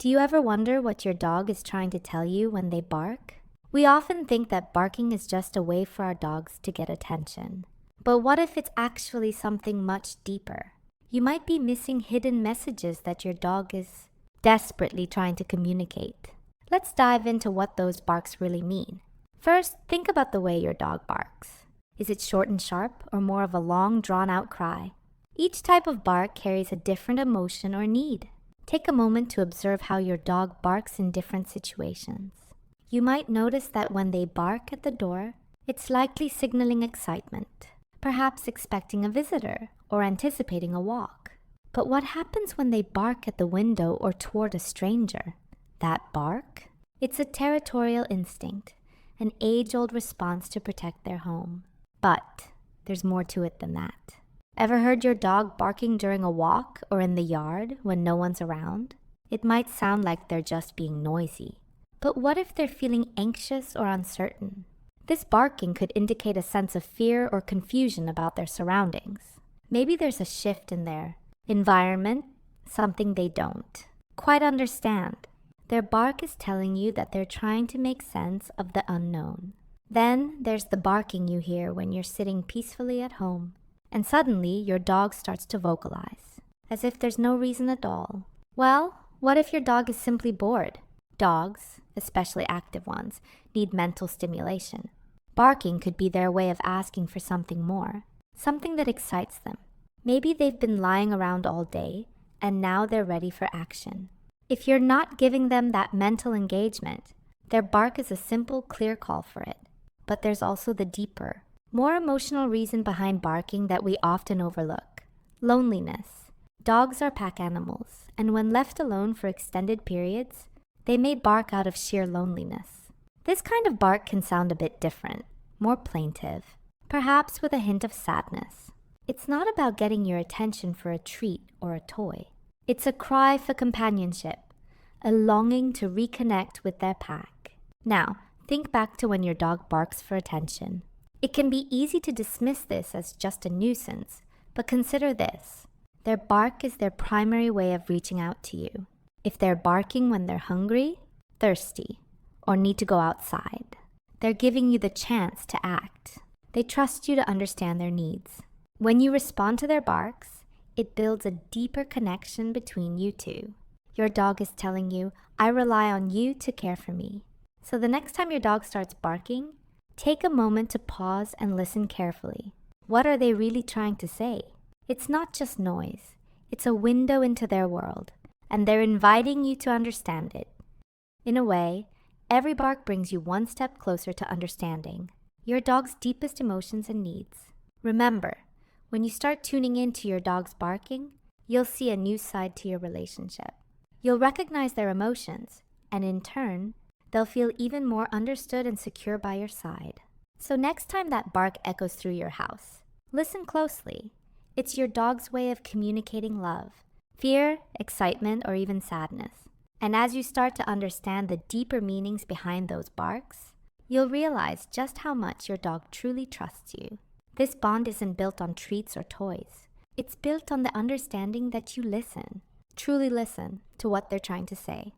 Do you ever wonder what your dog is trying to tell you when they bark? We often think that barking is just a way for our dogs to get attention. But what if it's actually something much deeper? You might be missing hidden messages that your dog is desperately trying to communicate. Let's dive into what those barks really mean. First, think about the way your dog barks. Is it short and sharp or more of a long, drawn-out cry? Each type of bark carries a different emotion or need. Take a moment to observe how your dog barks in different situations. You might notice that when they bark at the door, it's likely signaling excitement, perhaps expecting a visitor or anticipating a walk. But what happens when they bark at the window or toward a stranger? That bark? It's a territorial instinct, an age-old response to protect their home. But there's more to it than that. Ever heard your dog barking during a walk or in the yard when no one's around? It might sound like they're just being noisy. But what if they're feeling anxious or uncertain? This barking could indicate a sense of fear or confusion about their surroundings. Maybe there's a shift in their environment, something they don't quite understand. Their bark is telling you that they're trying to make sense of the unknown. Then there's the barking you hear when you're sitting peacefully at home, and suddenly your dog starts to vocalize, as if there's no reason at all. Well, what if your dog is simply bored? Dogs, especially active ones, need mental stimulation. Barking could be their way of asking for something more, something that excites them. Maybe they've been lying around all day, and now they're ready for action. If you're not giving them that mental engagement, their bark is a simple, clear call for it. But there's also the deeper, more emotional reason behind barking that we often overlook: loneliness. Dogs are pack animals, and when left alone for extended periods, they may bark out of sheer loneliness. This kind of bark can sound a bit different, more plaintive, perhaps with a hint of sadness. It's not about getting your attention for a treat or a toy. It's a cry for companionship, a longing to reconnect with their pack. Now, think back to when your dog barks for attention. It can be easy to dismiss this as just a nuisance, but consider this. Their bark is their primary way of reaching out to you. If they're barking when they're hungry, thirsty, or need to go outside, they're giving you the chance to act. They trust you to understand their needs. When you respond to their barks, it builds a deeper connection between you two. Your dog is telling you, I rely on you to care for me. So the next time your dog starts barking, take a moment to pause and listen carefully. What are they really trying to say? It's not just noise. It's a window into their world, and they're inviting you to understand it. In a way, every bark brings you one step closer to understanding your dog's deepest emotions and needs. Remember, when you start tuning into your dog's barking, you'll see a new side to your relationship. You'll recognize their emotions, and in turn, they'll feel even more understood and secure by your side. So next time that bark echoes through your house, listen closely. It's your dog's way of communicating love, fear, excitement, or even sadness. And as you start to understand the deeper meanings behind those barks, you'll realize just how much your dog truly trusts you. This bond isn't built on treats or toys. It's built on the understanding that you listen, truly listen to what they're trying to say.